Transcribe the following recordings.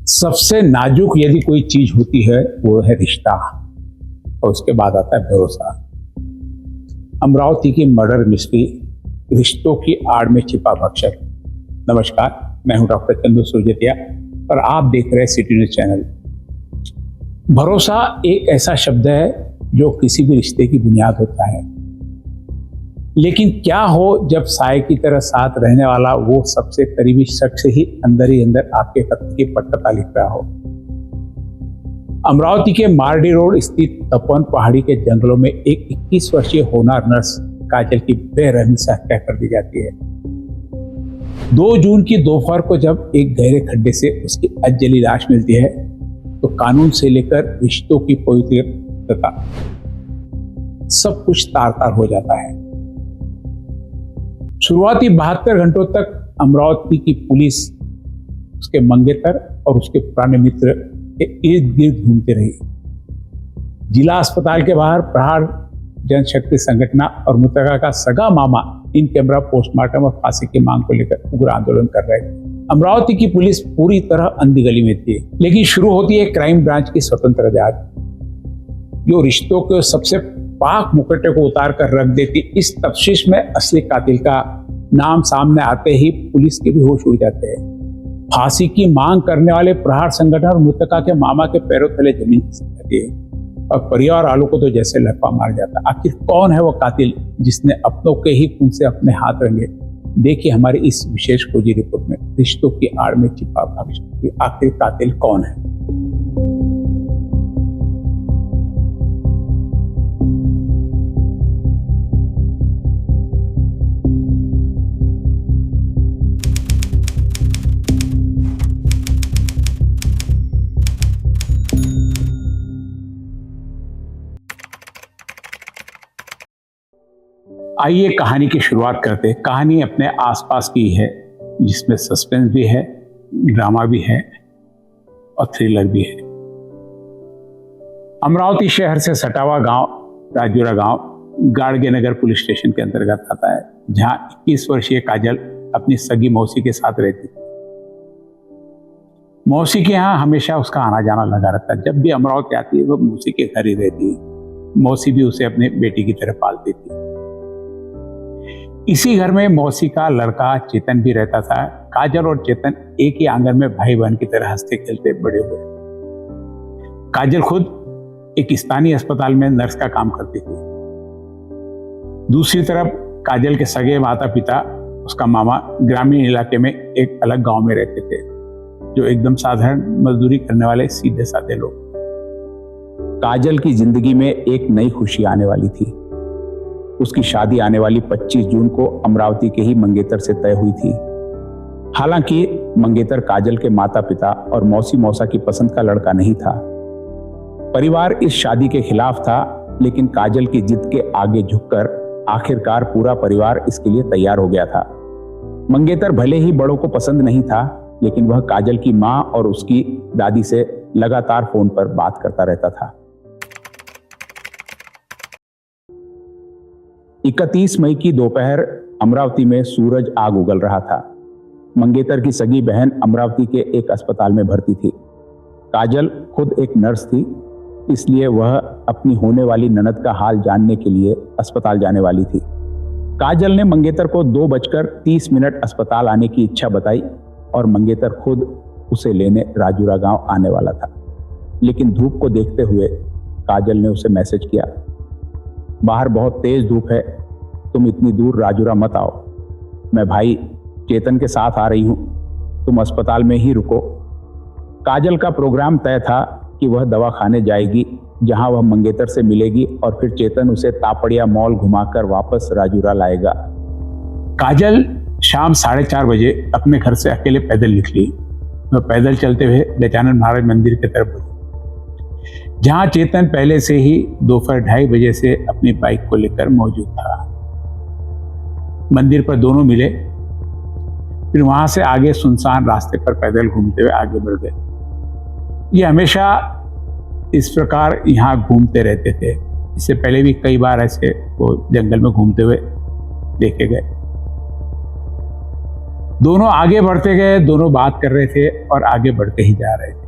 सबसे नाजुक यदि कोई चीज होती है वो है रिश्ता, और उसके बाद आता है भरोसा। अमरावती की मर्डर मिस्ट्री, रिश्तों की आड़ में छिपा भक्षक। नमस्कार, मैं हूं डॉक्टर चंदू सुरजेतिया और आप देख रहे हैं सिटी न्यूज चैनल। भरोसा एक ऐसा शब्द है जो किसी भी रिश्ते की बुनियाद होता है, लेकिन क्या हो जब साए की तरह साथ रहने वाला वो सबसे करीबी शख्स ही अंदर आपके कत्ल की पटकथा लिख रहा हो। अमरावती के मारडी रोड स्थित तपोवन पहाड़ी के जंगलों में एक 21 वर्षीय होनहार नर्स काजल की बेरहमी से हत्या कर दी जाती है। 2 जून की दोपहर को जब एक गहरे खड्डे से उसकी अधजली लाश मिलती है तो कानून से लेकर रिश्तों की पवित्रता सब कुछ तार-तार हो जाता है। शुरुआती 72 घंटों तक अमरावती की पुलिस उसके मंगेतर और उसके पुराने मित्र के इर्द गिर्द घूमती रही। जिला अस्पताल के बाहर प्रहार जनशक्ति संगठन और मृतका का सगा मामा इन कैमरा पोस्टमार्टम और फांसी की मांग को लेकर उग्र आंदोलन कर रहे थे। अमरावती की पुलिस पूरी तरह अंधी गली में थी, लेकिन शुरू होती है क्राइम ब्रांच की स्वतंत्र जांच, जो रिश्तों के सबसे पाक मुकटे को उतार कर रख देती। इस तफ्तीश में असली कातिल का नाम सामने आते ही पुलिस के भी होश उड़ जाते हैं। फांसी की मांग करने वाले प्रहार संगठन और मृतका के मामा के पैरों तले जमीन खिसक जाती है और परिवार वालों को तो जैसे लपा मार जाता। आखिर कौन है वो कातिल जिसने अपनों के ही खून से अपने हाथ रंगे? देखिए हमारी इस विशेष खोजी रिपोर्ट में, रिश्तों की आड़ में छिपा भक्षक। आखिर कातिल कौन है? आइए कहानी की शुरुआत करते हैं। कहानी अपने आसपास की है, जिसमें सस्पेंस भी है, ड्रामा भी है और थ्रिलर भी है। अमरावती शहर से सटा हुआ गांव राजूरा गांव गाड़गे नगर पुलिस स्टेशन के अंतर्गत आता है, जहां 21 वर्षीय काजल अपनी सगी मौसी के साथ रहती थी। मौसी के यहाँ हमेशा उसका आना जाना लगा रहता है। जब भी अमरावती आती है वो मौसी के घर ही रहती है। मौसी भी उसे अपने बेटी की तरह पालती थी। इसी घर में मौसी का लड़का चेतन भी रहता था। काजल और चेतन एक ही आंगन में भाई बहन की तरह हंसते खेलते बड़े हुए। काजल खुद एक स्थानीय अस्पताल में नर्स का काम करती थी। दूसरी तरफ काजल के सगे माता पिता, उसका मामा ग्रामीण इलाके में एक अलग गांव में रहते थे, जो एकदम साधारण मजदूरी करने वाले सीधे साधे लोग। काजल की जिंदगी में एक नई खुशी आने वाली थी। उसकी शादी आने वाली 25 जून को अमरावती के ही मंगेतर से तय हुई थी। हालांकि मंगेतर काजल के माता पिता और मौसी मौसा की पसंद का लड़का नहीं था। परिवार इस शादी के खिलाफ था, लेकिन काजल की जिद के आगे झुककर आखिरकार पूरा परिवार इसके लिए तैयार हो गया था। मंगेतर भले ही बड़ों को पसंद नहीं था, लेकिन वह काजल की मां और उसकी दादी से लगातार फोन पर बात करता रहता था। 31 मई की दोपहर अमरावती में सूरज आग उगल रहा था। मंगेतर की सगी बहन अमरावती के एक अस्पताल में भर्ती थी। काजल खुद एक नर्स थी, इसलिए वह अपनी होने वाली ननद का हाल जानने के लिए अस्पताल जाने वाली थी। काजल ने मंगेतर को 2:30 अस्पताल आने की इच्छा बताई और मंगेतर खुद उसे लेने राजूरा गांव आने वाला था। लेकिन धूप को देखते हुए काजल ने उसे मैसेज किया, बाहर बहुत तेज धूप है, तुम इतनी दूर राजूरा मत आओ। मैं भाई चेतन के साथ आ रही हूं, तुम अस्पताल में ही रुको। काजल का प्रोग्राम तय था कि वह दवाखाने जाएगी, जहां वह मंगेतर से मिलेगी और फिर चेतन उसे तापड़िया मॉल घुमाकर वापस राजूरा लाएगा। काजल शाम 4:30 बजे अपने घर से अकेले पैदल निकली। वह पैदल चलते हुए गजानन महाराज मंदिर की तरफ बढ़ी, जहां चेतन पहले से ही दोपहर 2:30 बजे से अपनी बाइक को लेकर मौजूद था। मंदिर पर दोनों मिले, फिर वहां से आगे सुनसान रास्ते पर पैदल घूमते हुए आगे बढ़ गए। ये हमेशा इस प्रकार यहाँ घूमते रहते थे। इससे पहले भी कई बार ऐसे वो जंगल में घूमते हुए देखे गए। दोनों आगे बढ़ते गए, दोनों बात कर रहे थे और आगे बढ़ते ही जा रहे थे।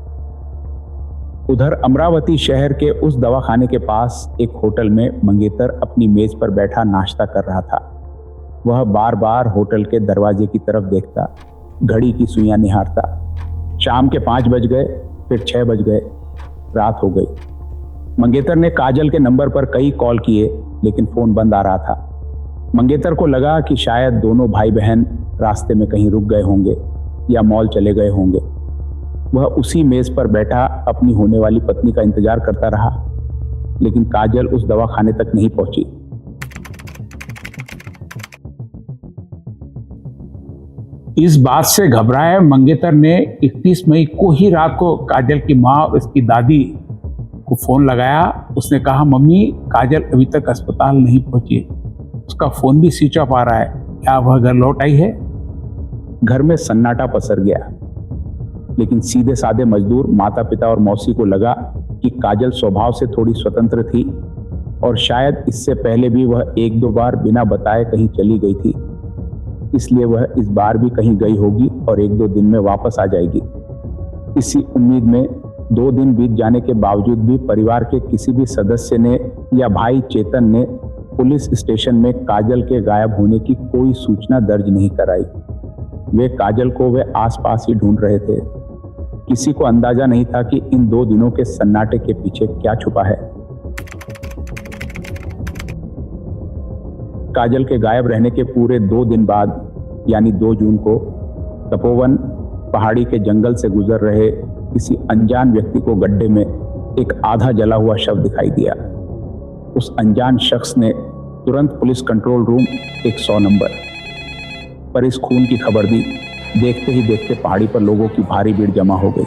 उधर अमरावती शहर के उस दवाखाने के पास एक होटल में मंगेतर अपनी मेज पर बैठा नाश्ता कर रहा था। वह बार बार होटल के दरवाजे की तरफ देखता, घड़ी की सुइयां निहारता। शाम के 5 बज गए, फिर 6 बज गए, रात हो गई। मंगेतर ने काजल के नंबर पर कई कॉल किए, लेकिन फोन बंद आ रहा था। मंगेतर को लगा कि शायद दोनों भाई बहन रास्ते में कहीं रुक गए होंगे या मॉल चले गए होंगे। वह उसी मेज पर बैठा अपनी होने वाली पत्नी का इंतजार करता रहा, लेकिन काजल उस दवाखाने तक नहीं पहुंची। इस बात से घबराए मंगेतर ने 31 मई को ही रात को काजल की माँ और उसकी दादी को फोन लगाया। उसने कहा, मम्मी काजल अभी तक अस्पताल नहीं पहुंची, उसका फोन भी स्विच ऑफ आ रहा है, क्या वह घर लौट आई है? घर में सन्नाटा पसर गया, लेकिन सीधे साधे मजदूर माता पिता और मौसी को लगा कि काजल स्वभाव से थोड़ी स्वतंत्र थी और शायद इससे पहले भी वह 1-2 बार बिना बताए कहीं चली गई थी, इसलिए वह इस बार भी कहीं गई होगी और 1-2 दिन में वापस आ जाएगी। इसी उम्मीद में 2 दिन बीत जाने के बावजूद भी परिवार के किसी भी सदस्य ने या भाई चेतन ने पुलिस स्टेशन में काजल के गायब होने की कोई सूचना दर्ज नहीं कराई। वे काजल को वे आसपास ही ढूंढ रहे थे। किसी को अंदाजा नहीं था कि इन 2 दिनों के सन्नाटे के पीछे क्या छुपा है। काजल के गायब रहने के पूरे 2 दिन बाद, यानी 2 जून को, तपोवन पहाड़ी के जंगल से गुजर रहे किसी अनजान व्यक्ति को गड्ढे में एक आधा जला हुआ शव दिखाई दिया। उस अनजान शख्स ने तुरंत पुलिस कंट्रोल रूम 100 नंबर पर इस खून की खबर दी। देखते ही देखते पहाड़ी पर लोगों की भारी भीड़ जमा हो गई।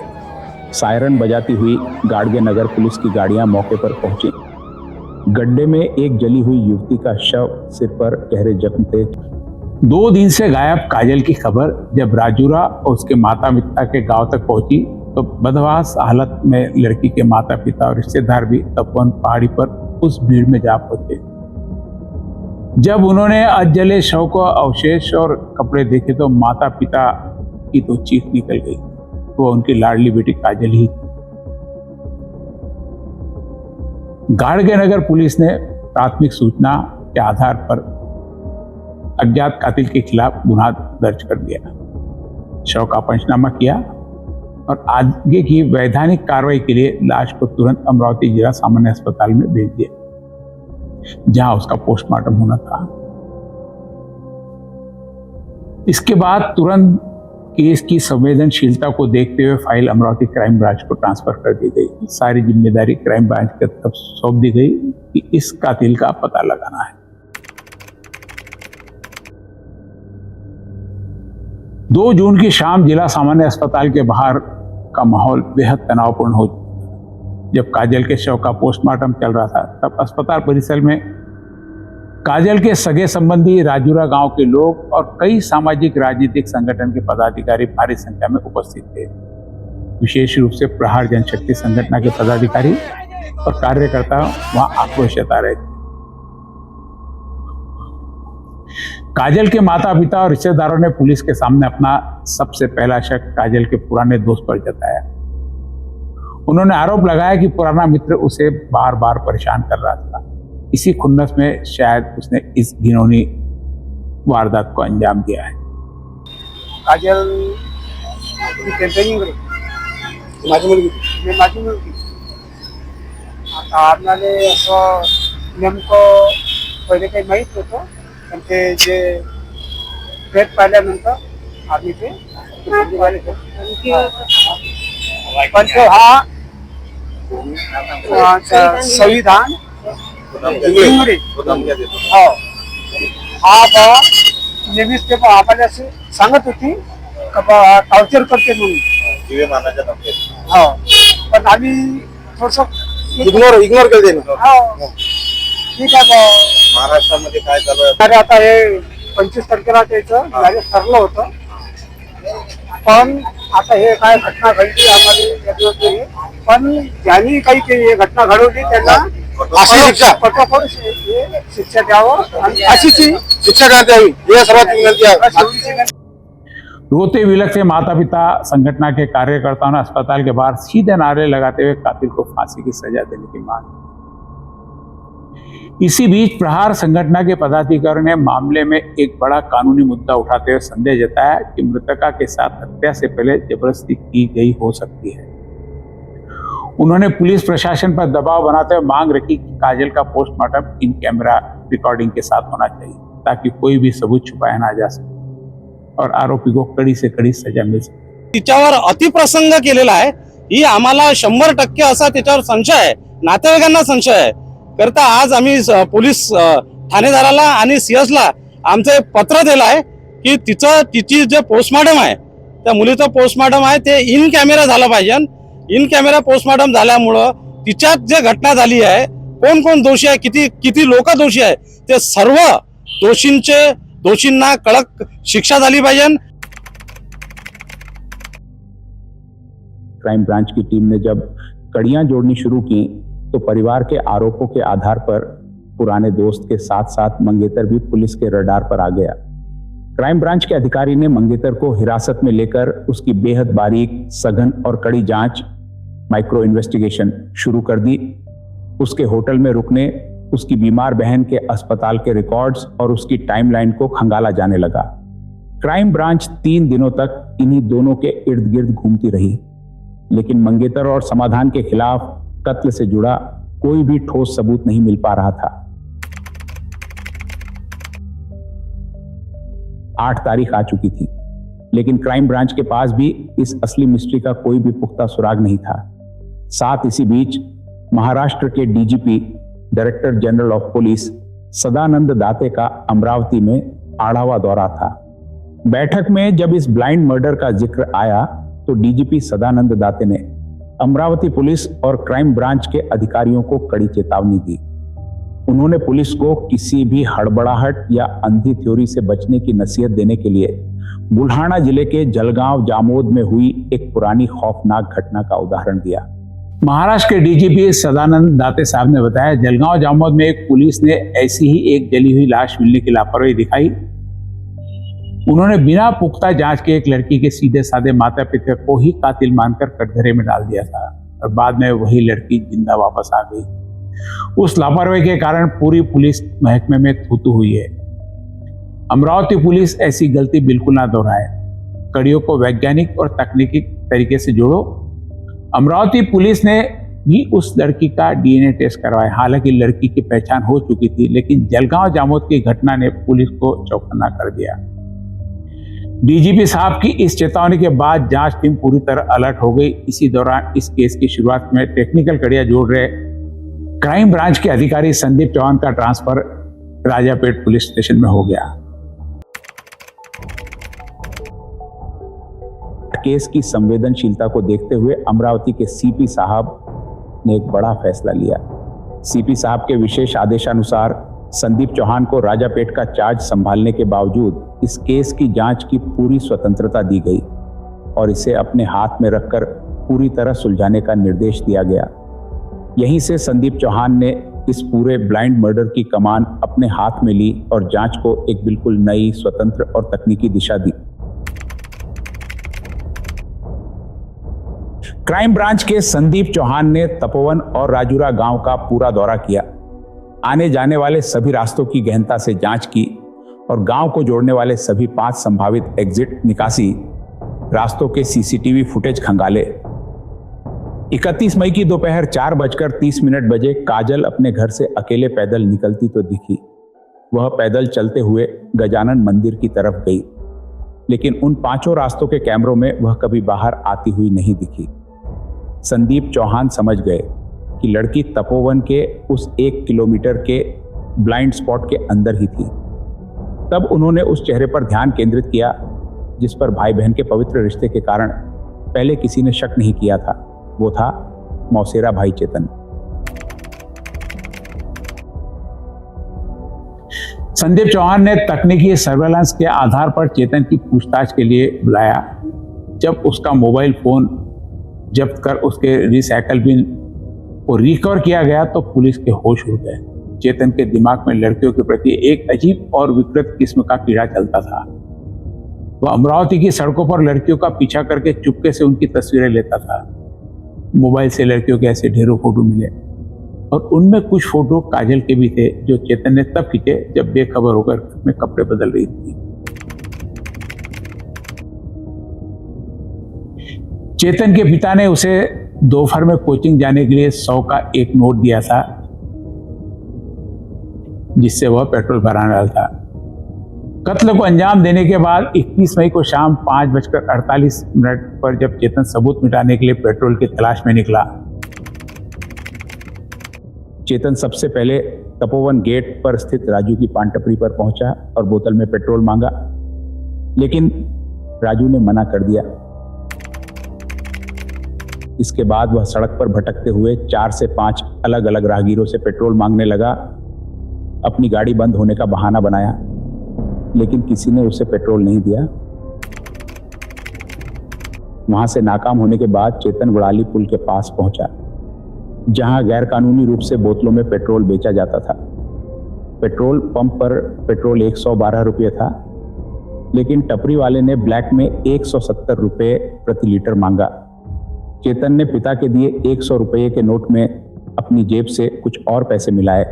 सायरन बजाती हुई गाड़गे नगर पुलिस की गाड़ियां मौके पर पहुंची। गड्ढे में एक जली हुई युवती का शव, सिर पर गहरे जख्म थे। 2 दिन से गायब काजल की खबर जब राजूरा और उसके माता पिता के गांव तक पहुंची तो बदहवास हालत में लड़की के माता पिता और रिश्तेदार भी तपोवन पहाड़ी पर उस भीड़ में जा पहुंचे। जब उन्होंने अजले शव को अवशेष और कपड़े देखे तो माता पिता की तो चीख निकल गई। वो उनकी लाडली बेटी काजल ही थी। गाड़गे नगर पुलिस ने प्राथमिक सूचना के आधार पर अज्ञात कातिल के खिलाफ गुनाह दर्ज कर दिया, शव का पंचनामा किया और आगे की वैधानिक कार्रवाई के लिए लाश को तुरंत अमरावती जिला सामान्य अस्पताल में भेज दिया, जहां उसका पोस्टमार्टम होना था। इसके बाद तुरंत केस की संवेदनशीलता को देखते हुए फाइल अमरावती क्राइम ब्रांच को ट्रांसफर कर दी गई। सारी जिम्मेदारी क्राइम ब्रांच की तरफ सौंप दी गई कि इस कातिल का पता लगाना है। 2 जून की शाम जिला सामान्य अस्पताल के बाहर का माहौल बेहद तनावपूर्ण हो। जब काजल के शव का पोस्टमार्टम चल रहा था तब अस्पताल परिसर में काजल के सगे संबंधी, राजूरा गांव के लोग और कई सामाजिक राजनीतिक संगठन के पदाधिकारी भारी संख्या में उपस्थित थे। विशेष रूप से प्रहार जनशक्ति संगठन के पदाधिकारी और कार्यकर्ता वहां आक्रोश जता रहे थे। काजल के माता पिता और रिश्तेदारों ने पुलिस के सामने अपना सबसे पहला शक काजल के पुराने दोस्त पर जताया। उन्होंने आरोप लगाया कि पुराना मित्र उसे बार बार परेशान कर रहा था। इसी खुन्नस में शायद उसने इस घिनौनी वारदात को अंजाम दिया है। काजल कैंपेनिंग माझी मुलगी आता आपल्याला असं नेमकं पहिले काही माहीत होतं, पण ते जे भेट पाहिल्यानंतर आम्ही ते पण तो हा संविधान नेहमीच ते आम्हाला असे सांगत होती टॉर्चर करते म्हणून, हो, पण आम्ही थोडस इग्नोर केलं. ठीक आहे. महाराष्ट्रामध्ये काय चालू अरे आता हे 25 तारखेला त्याचं मॅरेज ठरलं होतं, पण आता हे काय घटना घडली आम्हाला, पण ज्यांनी काही केली घटना घडवली त्यांना अशी कठोर शिक्षा द्यावं आणि अशीची शिक्षा करता यावी, हे सर्वात विनंती आहे. रोते विलखते माता पिता संगठन के कार्यकर्ताओं ने अस्पताल के बाहर सीधे नारे लगाते हुए कातिल को फांसी की सजा देने की मांग। इसी बीच प्रहार संगठन के पदाधिकारियों ने मामले में एक बड़ा कानूनी मुद्दा उठाते हुए संदेह जताया कि मृतका के साथ हत्या से पहले जबरदस्ती की गई हो सकती है। उन्होंने पुलिस प्रशासन पर दबाव बनाते हुए मांग रखी कि काजल का पोस्टमार्टम इन कैमरा रिकॉर्डिंग के साथ होना चाहिए ताकि कोई भी सबूत छुपाया ना जा सके और आरोपी को कड़ी से कड़ी सजा मिल सके। तिच्यावर अतिप्रसंग केलेला आहे, ही आम्हाला 100% असा त्याच्यावर संशय आहे, नातेवाईकांना संशय आहे करता आज आम्ही पोलीस ठाणेदाराला आणि सीएसला आमचे पत्र दिलं आहे की तिची जे पोस्टमार्टम आहे त्या मुलीचं पोस्टमार्टम आहे ते इन कॅमेरा झालं पाहिजे। इन कॅमेरा पोस्टमार्टम झाल्यामुळं तिच्यात जे घटना झाली आहे, कोण कोण दोषी आहे, किती लोक दोषी आहे, ते सर्व दोषींना कडक शिक्षा झाली पाहिजे। क्राइम ब्रांच की टीम ने जब कड़ियां जोड़नी शुरू की तो परिवार के आरोपों के आधार पर पुराने दोस्त के साथ साथ मंगेतर भी पुलिस के रडार पर आ गया। क्राइम ब्रांच के अधिकारी ने मंगेतर को हिरासत में लेकर उसकी बेहद बारीक, सघन और कड़ी जांच, माइक्रो इन्वेस्टिगेशन शुरू कर दी। उसके होटल में रुकने, उसकी बीमार बहन के अस्पताल के रिकॉर्ड्स और उसकी टाइमलाइन को खंगाला जाने लगा। क्राइम ब्रांच 3 दिनों तक इन्हीं दोनों के इर्द गिर्द घूमती रही, लेकिन मंगेतर और समाधान के खिलाफ कत्ल से जुड़ा कोई भी ठोस सबूत नहीं मिल पा रहा था। 8 तारीख आ चुकी थी, लेकिन क्राइम ब्रांच के पास भी इस असली मिस्ट्री का कोई भी पुख्ता सुराग नहीं था। साथ इसी बीच महाराष्ट्र के DGP, director general of police Sadanand Date का अमरावती में आढ़ावा दौरा था। बैठक में जब इस ब्लाइंड मर्डर का जिक्र आया तो डीजीपी सदानंद दाते ने अमरावती पुलिस और क्राइम ब्रांच के अधिकारियों को कड़ी चेतावनी दी। उन्होंने पुलिस को किसी भी हड़बड़ाहट या अंधी थ्योरी से बचने की नसीहत देने के लिए बुल्हाना जिले के जलगांव जामोद में हुई एक पुरानी खौफनाक घटना का उदाहरण दिया। महाराष्ट्र के डीजीपी सदानंद दाते साहब ने बताया, जलगांव जामोद में एक पुलिस ने ऐसी ही एक जली हुई लाश मिलने की लापरवाही दिखाई। उन्होंने बिना पुख्ता जांच के एक लड़की के सीधे साधे माता पिता को ही कातिल मानकर कटघरे में डाल दिया था और बाद में वही लड़की जिंदा वापस आ गई। उस लापरवाही के कारण पूरी पुलिस महकमे में थूथू हुई है। अमरावती पुलिस ऐसी गलती बिल्कुल ना दोहराए, कड़ियों को वैज्ञानिक और तकनीकी तरीके से जोड़ो। अमरावती पुलिस ने भी उस लड़की का डीएनए टेस्ट करवाया। हालांकि लड़की की पहचान हो चुकी थी, लेकिन जलगांव जामोद की घटना ने पुलिस को चौकन्ना कर दिया। डीजीपी साहब की इस चेतावनी के बाद जांच टीम पूरी तरह अलर्ट हो गई। इसी दौरान इस केस की शुरुआत में टेक्निकल कड़ियां जोड़ रहे क्राइम ब्रांच के अधिकारी संदीप चौहान का ट्रांसफर राजापेट पुलिस स्टेशन में हो गया। केस की संवेदनशीलता को देखते हुए अमरावती के सीपी साहब ने एक बड़ा फैसला लिया। सीपी साहब के विशेष आदेशानुसार संदीप चौहान को राजापेट का चार्ज संभालने के बावजूद इस केस की जांच की पूरी स्वतंत्रता दी गई और इसे अपने हाथ में रखकर पूरी तरह सुलझाने का निर्देश दिया गया। यहीं से संदीप चौहान ने इस पूरे ब्लाइंड मर्डर की कमान अपने हाथ में ली और जांच को एक बिल्कुल नई, स्वतंत्र और तकनीकी दिशा दी। क्राइम ब्रांच के संदीप चौहान ने तपोवन और राजूरा गांव का पूरा दौरा किया। आने जाने वाले सभी रास्तों की गहनता से जांच की और गांव को जोड़ने वाले सभी 5 संभावित एग्जिट, निकासी रास्तों के सीसीटीवी फुटेज खंगाले। 31 मई की दोपहर 4:30 बजे काजल अपने घर से अकेले पैदल निकलती तो दिखी। वह पैदल चलते हुए गजानन मंदिर की तरफ गई, लेकिन उन 5 रास्तों के कैमरों में वह कभी बाहर आती हुई नहीं दिखी। संदीप चौहान समझ गए कि लड़की तपोवन के उस 1 किलोमीटर के ब्लाइंड स्पॉट के अंदर ही थी। तब उन्होंने उस चेहरे पर ध्यान केंद्रित किया जिस पर भाई बहन के पवित्र रिश्ते के कारण पहले किसी ने शक नहीं किया था। वो था मौसेरा भाई चेतन। संदीप चौहान ने तकनीकी सर्वेलेंस के आधार पर चेतन की पूछताछ के लिए बुलाया। जब उसका मोबाइल फोन जब्त कर उसके रिसाइकल बिन को रिकवर किया गया तो पुलिस के होश उड़ गए। चेतन के दिमाग में लड़कियों के प्रति एक अजीब और विकृत किस्म का कीड़ा चलता था। वह अमरावती की सड़कों पर लड़कियों का पीछा करके चुपके से उनकी तस्वीरें लेता था। मोबाइल से लड़कियों के ऐसे ढेरों फोटो मिले और उनमें कुछ फोटो काजल के भी थे, जो चेतन ने तब खींचे जब बेखबर होकर अपने कपड़े बदल रही थी। चेतन के पिता ने उसे दोपहर में कोचिंग जाने के लिए 100 का एक नोट दिया था, जिससे वह पेट्रोल भराने वाला था। कत्ल को अंजाम देने के बाद 21 मई को शाम 5:48 पर जब चेतन सबूत मिटाने के लिए पेट्रोल की तलाश में निकला, चेतन सबसे पहले तपोवन गेट पर स्थित राजू की पान टपरी पर पहुंचा और बोतल में पेट्रोल मांगा, लेकिन राजू ने मना कर दिया। इसके बाद वह सड़क पर भटकते हुए 4 से 5 अलग अलग राहगीरों से पेट्रोल मांगने लगा। अपनी गाड़ी बंद होने का बहाना बनाया, लेकिन किसी ने उसे पेट्रोल नहीं दिया। वहां से नाकाम होने के बाद चेतन वड़ाली पुल के पास पहुंचा, जहां गैरकानूनी रूप से बोतलों में पेट्रोल बेचा जाता था। पेट्रोल पंप पर पेट्रोल 112 रुपये था, लेकिन टपरी वाले ने ब्लैक में 170 रुपये प्रति लीटर मांगा। चेतन ने पिता के दिए 100 रुपये के नोट में अपनी जेब से कुछ और पैसे मिलाए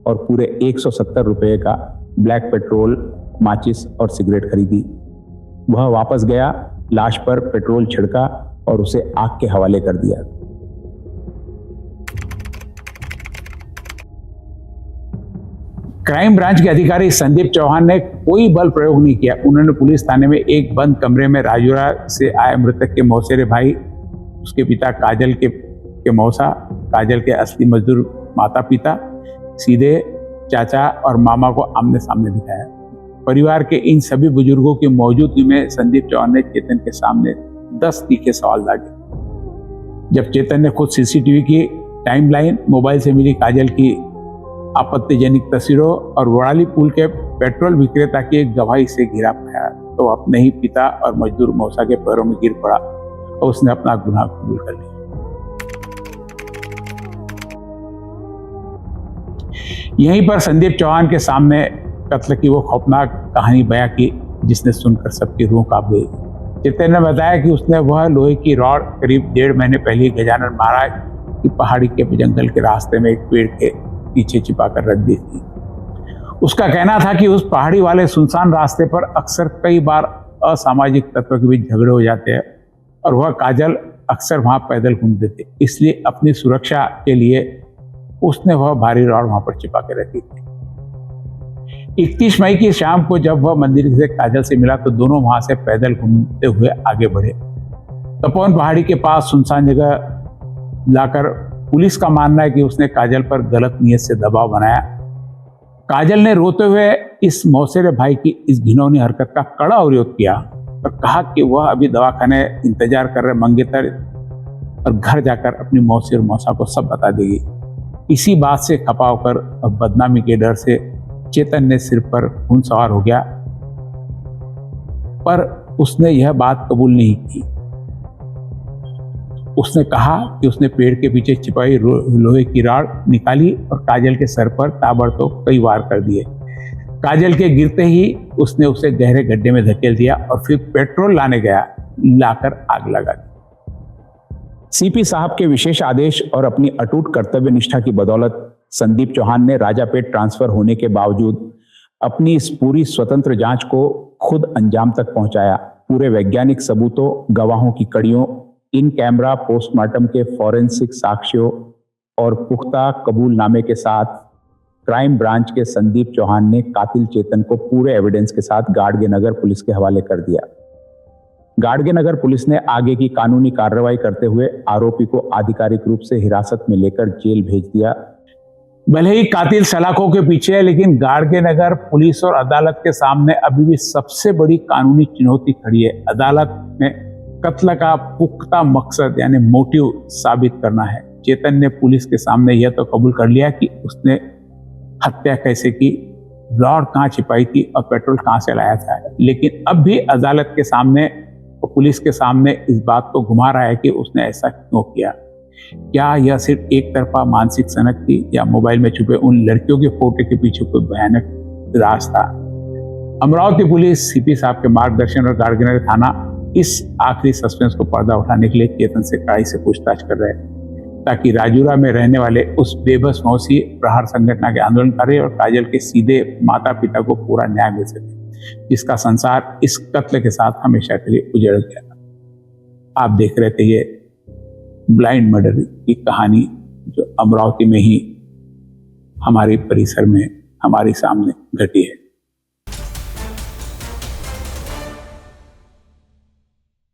और पूरे 170 रुपये का ब्लैक पेट्रोल, माचिस और सिगरेट खरीदी। वह वापस गया, लाश पर पेट्रोल छिड़का और उसे आग के हवाले कर दिया। क्राइम ब्रांच के अधिकारी संदीप चौहान ने कोई बल प्रयोग नहीं किया। उन्होंने पुलिस थाने में एक बंद कमरे में राजूरा से आए मृतक के मौसेरे भाई, उसके पिता काजल के मौसा, काजल के असली मजदूर माता पिता, सीधे चाचा और मामा को आमने सामने बिठाया। परिवार के इन सभी बुजुर्गों की मौजूदगी में संदीप चौहान ने चेतन के सामने 10 तीखे सवाल दागे। जब चेतन ने खुद सीसीटीवी की टाइमलाइन, मोबाइल से मिली काजल की आपत्तिजनक तस्वीरों और वड़ाली पुल के पेट्रोल विक्रेता की एक गवाही से घिरा पाया, तो अपने ही पिता और मजदूर मौसा के पैरों में गिर पड़ा और उसने अपना गुनाह कबूल कर लिया। यहीं पर संदीप चौहान के सामने कत्ल की वो खौफनाक कहानी बयां की, जिसने सुनकर सबकी रूह कांप गई। चेतन ने बताया कि उसने वह लोहे की रॉड करीब 1.5 महीने पहले ही गजानन महाराज की पहाड़ी के जंगल के रास्ते में एक पेड़ के पीछे छिपा कर रख दी थी। उसका कहना था कि उस पहाड़ी वाले सुनसान रास्ते पर अक्सर कई बार असामाजिक तत्वों के बीच झगड़े हो जाते हैं और वह काजल अक्सर वहां पैदल घूमते थे, इसलिए अपनी सुरक्षा के लिए उसने वह भारी रॉड वहां पर छिपा के रखी थी। 31 मई की शाम को जब वह मंदिर से काजल से मिला तो दोनों वहां से पैदल घूमते हुए आगे बढ़े। तपोवन पहाड़ी के पास सुनसान जगह लाकर पुलिस का मानना है कि उसने काजल पर गलत नियत से दबाव बनाया। काजल ने रोते हुए इस मौसेरे भाई की इस घिनौनी हरकत का कड़ा विरोध किया और कहा कि वह अभी दवाखाने इंतजार कर रहे मंगेतर और घर जाकर अपनी मौसी और मौसा को सब बता देगी। इसी बात से खपा होकर और बदनामी के डर से चेतन ने सिर पर खून सवार हो गया, पर उसने यह बात कबूल नहीं की। उसने कहा कि उसने पेड़ के पीछे छिपाई लोहे की रॉड निकाली और काजल के सर पर ताबड़तोड़ कई वार कर दिए। काजल के गिरते ही उसने उसे गहरे गड्ढे में धकेल दिया और फिर पेट्रोल लाने गया, लाकर आग लगा दी। सीपी साहब के विशेष आदेश और अपनी अटूट कर्तव्य निष्ठा की बदौलत संदीप चौहान ने राजापेट ट्रांसफर होने के बावजूद अपनी इस पूरी स्वतंत्र जांच को खुद अंजाम तक पहुंचाया। पूरे वैज्ञानिक सबूतों, गवाहों की कड़ियों, इन कैमरा पोस्टमार्टम के फॉरेंसिक साक्ष्यों और पुख्ता कबूलनामे के साथ क्राइम ब्रांच के संदीप चौहान ने कातिल चेतन को पूरे एविडेंस के साथ गाडगे नगर पुलिस के हवाले कर दिया। गाडगे नगर पुलिस ने आगे की कानूनी कार्रवाई करते हुए आरोपी को आधिकारिक रूप से हिरासत में लेकर जेल भेज दिया। भले ही कातिल सलाखों के पीछे है, लेकिन गाडगे नगर पुलिस और अदालत के सामने अभी भी सबसे बड़ी कानूनी चुनौती खड़ी है। अदालत में कत्ल का पुख्ता मकसद यानी मोटिव साबित करना है। चेतन ने पुलिस के सामने यह तो कबूल कर लिया कि उसने हत्या कैसे की, रॉड कहाँ छिपाई थी और पेट्रोल कहाँ से लाया था, लेकिन अब भी अदालत के सामने और पुलिस के सामने इस बात को घुमा रहा है कि उसने ऐसा क्यों किया। क्या यह सिर्फ एक तरफा मानसिक सनक थी या मोबाइल में छुपे उन लड़कियों के फोटो के पीछे कोई भयानक राज था। अमरावती पुलिस सीपी साहब के मार्गदर्शन और गाड़गिनर थाना इस आखिरी सस्पेंस को पर्दा उठाने के लिए चेतन से कड़ाई से पूछताछ कर रहे हैं, ताकि राजूरा में रहने वाले उस बेबस मौसी प्रहार संगठन के आंदोलनकारी और काजल के सीधे माता पिता को पूरा न्याय मिल सके, जिसका संसार इस कत्ल के साथ हमेशा के लिए उजड़ गया था। आप देख रहे थे ये ब्लाइंड मर्डर की कहानी जो अमरावती में ही हमारे परिसर में हमारे सामने घटी है।